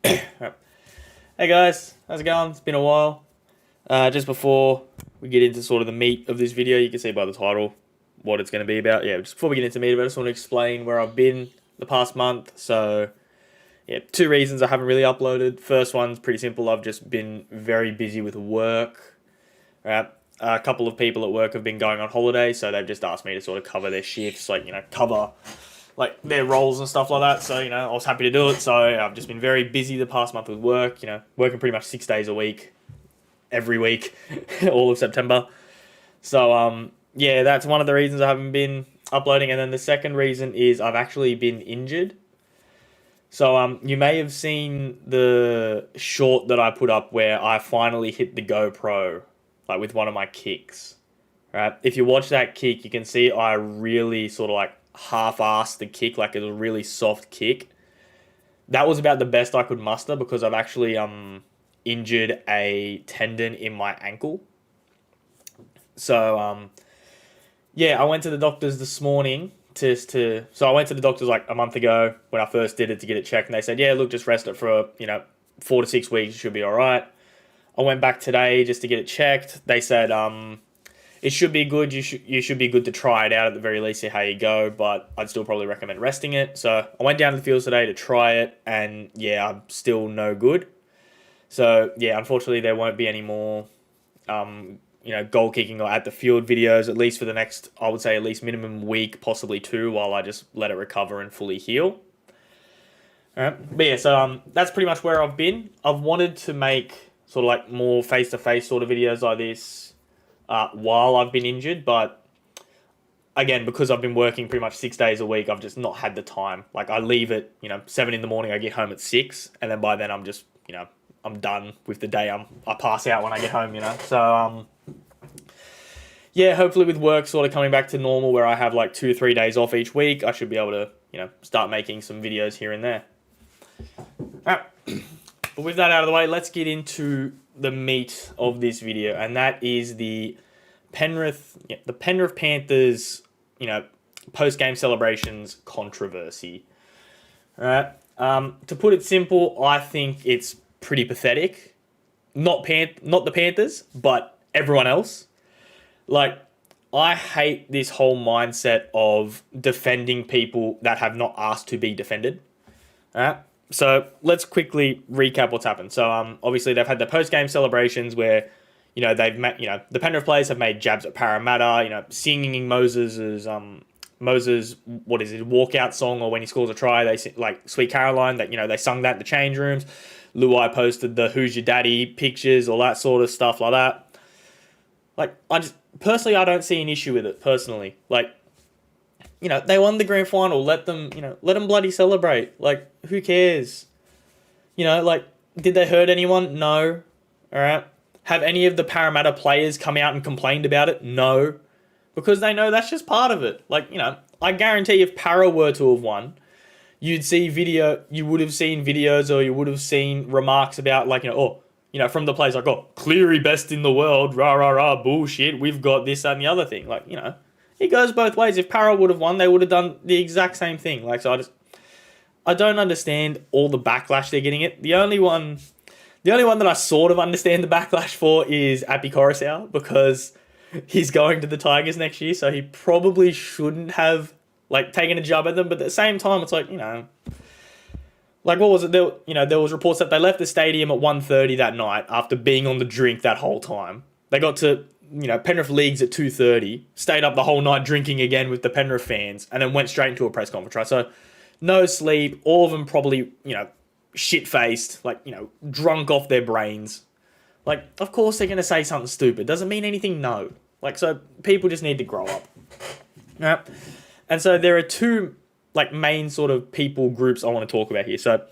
Right. Hey guys, how's it going? It's been a while. Just before we get into sort of the meat of this video, you can see by the title what it's going to be about. Yeah, just before we get into meat of it, I just want to explain where I've been the past month. So, yeah, two reasons I haven't really uploaded. First one's pretty simple. I've just been very busy with work. Right. A couple of people at work have been going on holiday, so they've just asked me to sort of cover their shifts, like, cover like their roles and stuff like that. So, I was happy to do it. So I've just been very busy the past month with work, working pretty much 6 days a week, every week, all of September. So, yeah, that's one of the reasons I haven't been uploading. And then the second reason is I've actually been injured. So, you may have seen the short that I put up where I finally hit the GoPro, like with one of my kicks. Right? If you watch that kick, you can see I really sort of like half-assed the kick, like it was a really soft kick. That was about the best I could muster because I've actually injured a tendon in my ankle. So yeah, I went to the doctors this morning so I went to the doctors like a month ago when I first did it to get it checked, and they said, yeah, look, just rest it for 4 to 6 weeks, it should be all right. I went back today just to get it checked. They said it should be good. You should be good to try it out at the very least, see how you go. But I'd still probably recommend resting it. So I went down to the fields today to try it, and yeah, I'm still no good. So yeah, unfortunately, there won't be any more, goal kicking or at the field videos, at least for the next, I would say, at least minimum week, possibly two, while I just let it recover and fully heal. All right, but yeah, so that's pretty much where I've been. I've wanted to make sort of like more face-to-face sort of videos like this while I've been injured, but again, because I've been working pretty much 6 days a week, I've just not had the time. Like I leave at 7 in the morning, I get home at 6, and then by then I'm just I'm done with the day. I pass out when I get home. So yeah, hopefully with work sort of coming back to normal, where I have like 2 or 3 days off each week, I should be able to start making some videos here and there. All right. But with that out of the way, let's get into the meat of this video, and that is the Penrith Panthers, post-game celebrations controversy. All right. To put it simple, I think it's pretty pathetic. Not the Panthers, but everyone else. Like, I hate this whole mindset of defending people that have not asked to be defended. All right. So let's quickly recap what's happened. So obviously they've had the post-game celebrations where the Penrith players have made jabs at Parramatta, singing Moses' what is it, walkout song, or when he scores a try they sing, like Sweet Caroline, that they sung that in the change rooms. Luai posted the "Who's Your Daddy" pictures, all that sort of stuff like that. Like, I don't see an issue with it personally. Like, they won the grand final. Let them bloody celebrate. Like, who cares? Like, did they hurt anyone? No. All right. Have any of the Parramatta players come out and complained about it? No. Because they know that's just part of it. Like, I guarantee if Para were to have won, you would have seen videos, or you would have seen remarks about, like, from the players, like, oh, Cleary best in the world, rah, rah, rah, bullshit, we've got this, that, and the other thing. Like, it goes both ways. If Para would have won, they would have done the exact same thing. Like, so I don't understand all the backlash they're getting it. The only one that I sort of understand the backlash for is Api Coruscant, because he's going to the Tigers next year, so he probably shouldn't have like taken a jab at them. But at the same time, it's like, like, what was it? There was reports that they left the stadium at 1:30 that night after being on the drink that whole time. They got to Penrith Leagues at 2:30, stayed up the whole night drinking again with the Penrith fans, and then went straight into a press conference. Right, so no sleep. All of them probably shit faced, like drunk off their brains. Like, of course they're gonna say something stupid. Doesn't mean anything. No. Like, so people just need to grow up. Right, and so there are two like main sort of people groups I want to talk about here. So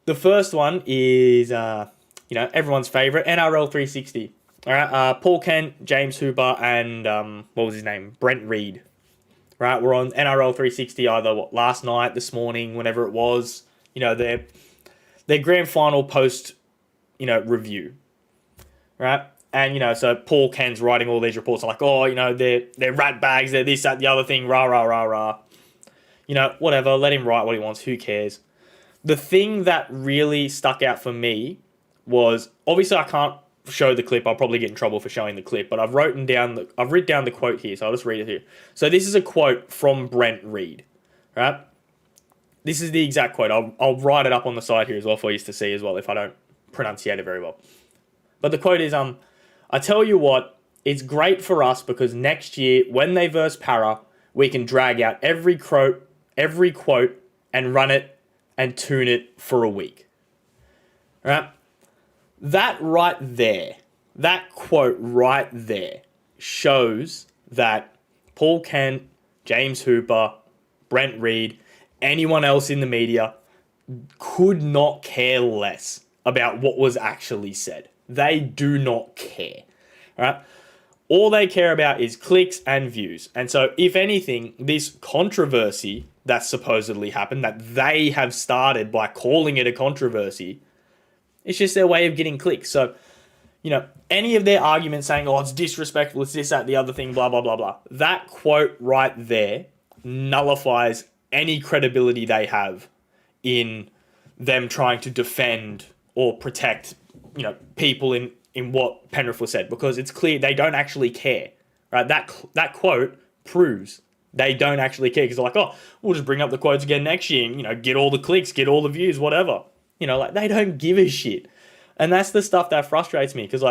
the first one is everyone's favorite, NRL 360. All right, Paul Kent, James Hooper, and what was his name, Brent Reed. Right, we're on NRL 360 either last night, this morning, whenever it was. Their grand final post review. Right, and so Paul Kent's writing all these reports like, oh, they're rat bags, they're this, that, the other thing, rah, rah, rah, rah. Whatever, let him write what he wants, who cares? the thing that really stuck out for me was, obviously I can't show the clip. I'll probably get in trouble for showing the clip, but I've written down the quote here, so I'll just read it here. So this is a quote from Brent Reed, right? This is the exact quote. I'll write it up on the side here as well for you to see as well if I don't pronunciate it very well. But the quote is, I tell you what, it's great for us because next year when they verse Para, we can drag out every quote, and run it and tune it for a week. Right? That right there, that quote right there shows that Paul Kent, James Hooper, Brent Reed, anyone else in the media could not care less about what was actually said. They do not care. Right? All they care about is clicks and views. And so, if anything, this controversy that supposedly happened, that they have started by calling it a controversy, it's just their way of getting clicks. So, any of their arguments saying, oh, it's disrespectful, it's this, that, the other thing, blah, blah, blah, blah. That quote right there nullifies any credibility they have in them trying to defend or protect, people in what Penrith was said, because it's clear they don't actually care, right? That quote proves they don't actually care, because they're like, oh, we'll just bring up the quotes again next year and, get all the clicks, get all the views, whatever. They don't give a shit. And that's the stuff that frustrates me, because,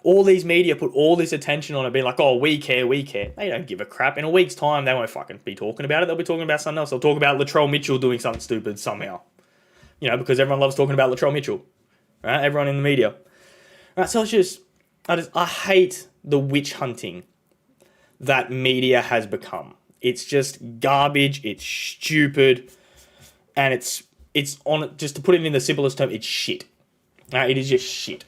all these media put all this attention on it, being like, oh, we care. They don't give a crap. In a week's time, they won't fucking be talking about it. They'll be talking about something else. They'll talk about Latrell Mitchell doing something stupid somehow. Because everyone loves talking about Latrell Mitchell. Right? Everyone in the media. Right? So I hate the witch hunting that media has become. It's just garbage. It's stupid. And it's on, just to put it in the simplest term, it's shit. Right? It is just shit.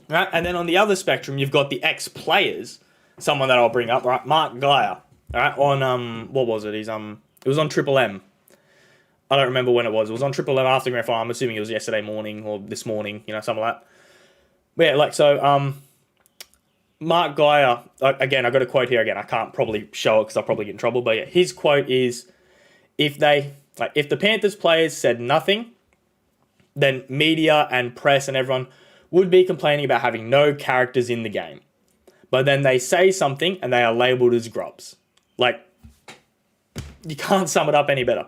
Right? And then on the other spectrum, you've got the ex-players, someone that I'll bring up, right? Mark Geyer, right? On, what was it? It was on Triple M. I don't remember when it was. It was on Triple M after the grand final. I'm assuming it was yesterday morning or this morning, something like that. But yeah, Mark Geyer, again, I've got a quote here again. I can't probably show it because I'll probably get in trouble. But yeah, his quote is, if the Panthers players said nothing, then media and press and everyone would be complaining about having no characters in the game. But then they say something and they are labelled as grubs. You can't sum it up any better.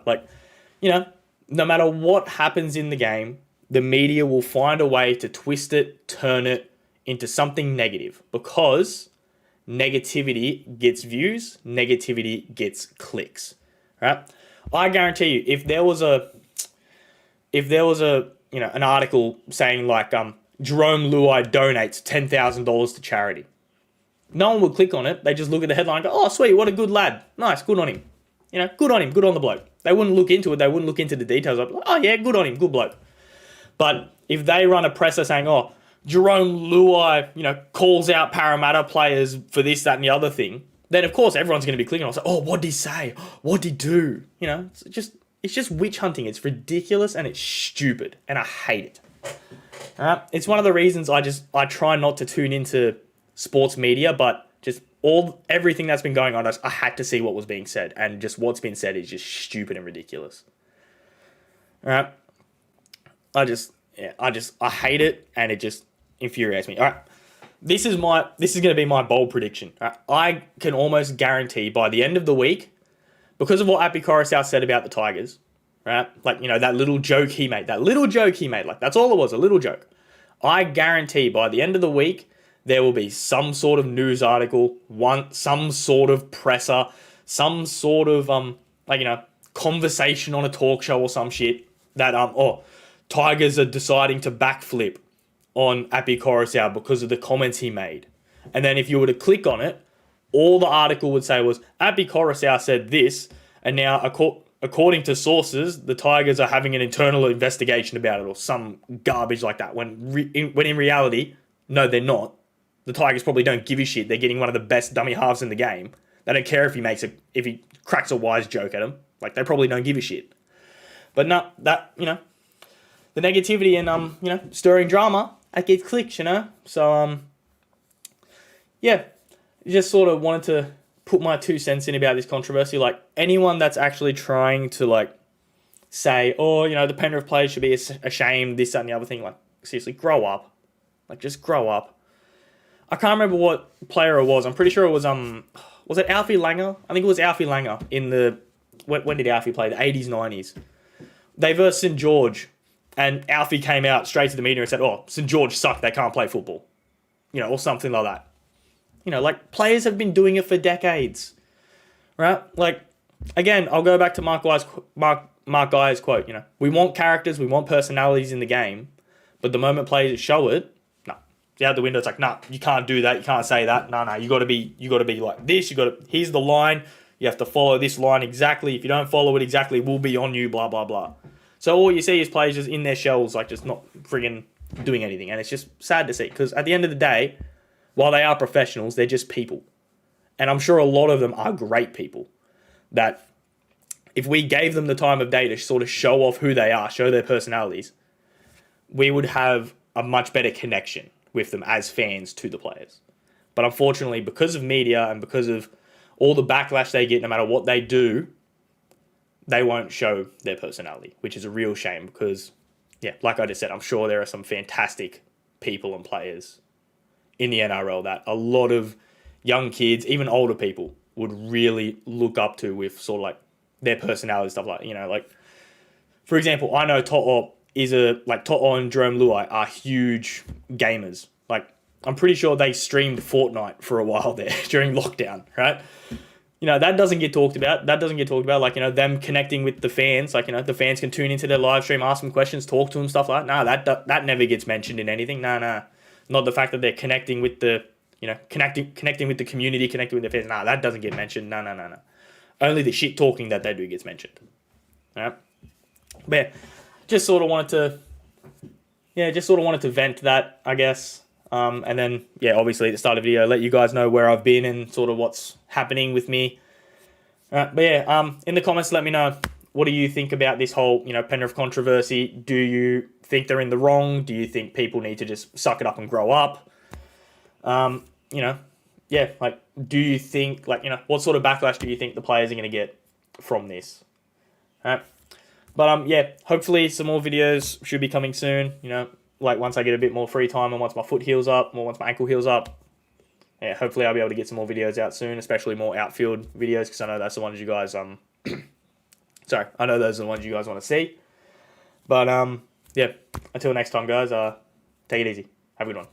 No matter what happens in the game, the media will find a way to twist it, turn it into something negative, because negativity gets views, negativity gets clicks. Right? I guarantee you, if there was a an article saying Jerome Luai donates $10,000 to charity, no one would click on it. They just look at the headline and go, oh, sweet, what a good lad. Nice, good on him. Good on him, good on the bloke. They wouldn't look into it. They wouldn't look into the details of it. Oh, yeah, good on him, good bloke. But if they run a presser saying, oh, Jerome Luai, calls out Parramatta players for this, that, and the other thing, then of course everyone's going to be clicking on it. Oh, what did he say? What did he do? It's just witch hunting. It's ridiculous and it's stupid, and I hate it. It's one of the reasons I try not to tune into sports media, but just everything that's been going on, I had to see what was being said, and just what's been said is just stupid and ridiculous. I hate it, and it just infuriates me. All right, this is going to be my bold prediction. All right? I can almost guarantee by the end of the week, because of what Api Coruscant said about the Tigers, right? That little joke he made. That's all it was, a little joke. I guarantee by the end of the week, there will be some sort of news article, some sort of presser, some sort of, conversation on a talk show or some shit that, Tigers are deciding to backflip on Api Coruscant because of the comments he made. And then if you were to click on it, all the article would say was, Api Coruscant said this, and now according to sources, the Tigers are having an internal investigation about it, or some garbage like that. When in reality, no, they're not. The Tigers probably don't give a shit. They're getting one of the best dummy halves in the game. They don't care if he cracks a wise joke at them. They probably don't give a shit. But no, that, the negativity and, stirring drama, that gets clicks, So, yeah, just sort of wanted to put my 2 cents in about this controversy. Anyone that's actually trying to, say, oh, the Penrith players should be ashamed, this, that, and the other thing. Like, seriously, grow up. Like, just grow up. I can't remember what player it was. I'm pretty sure it was it Alfie Langer? I think it was Alfie Langer in the, when did Alfie play? The 80s, 90s. They versed St. George, and Alfie came out straight to the media and said, oh, St. George suck, they can't play football. Or something like that. Like, players have been doing it for decades. Right? Like, again, I'll go back to Mark Guy's quote, we want characters, we want personalities in the game, but the moment players show it, no. It's out the window, it's like, nah, you can't do that, you can't say that, no, you gotta be like this, here's the line, you have to follow this line exactly, if you don't follow it exactly, we'll be on you, blah, blah, blah. So all you see is players just in their shells, like just not friggin' doing anything, and it's just sad to see, because at the end of the day, while they are professionals, they're just people. And I'm sure a lot of them are great people that if we gave them the time of day to sort of show off who they are, show their personalities, we would have a much better connection with them as fans to the players. But unfortunately, because of media and because of all the backlash they get, no matter what they do, they won't show their personality, which is a real shame because, yeah, like I just said, I'm sure there are some fantastic people and players in the NRL that a lot of young kids, even older people, would really look up to with sort of like their personality stuff. Like, like, for example, I know To'o and Jerome Luai are huge gamers. Like, I'm pretty sure they streamed Fortnite for a while there during lockdown, right? That doesn't get talked about. Like, them connecting with the fans. Like, the fans can tune into their live stream, ask them questions, talk to them, stuff like that. Nah, that never gets mentioned in anything. Nah. Not the fact that they're connecting with the, connecting with the community, connecting with their fans. Nah, that doesn't get mentioned. No. Only the shit talking that they do gets mentioned. All right? But yeah, just sort of wanted to vent that, I guess. And then, yeah, obviously at the start of the video, let you guys know where I've been and sort of what's happening with me. But yeah, in the comments, let me know, what do you think about this whole, Penrith controversy? Do you think they're in the wrong? Do you think people need to just suck it up and grow up? Yeah, like, do you think, like, what sort of backlash do you think the players are going to get from this? All right. But, yeah, hopefully some more videos should be coming soon, like once I get a bit more free time and once my foot heals up, or once my ankle heals up. Yeah, hopefully I'll be able to get some more videos out soon, especially more outfield videos, because I know that's the ones you guys, I know those are the ones you guys want to see. But, yeah, until next time, guys, take it easy. Have a good one.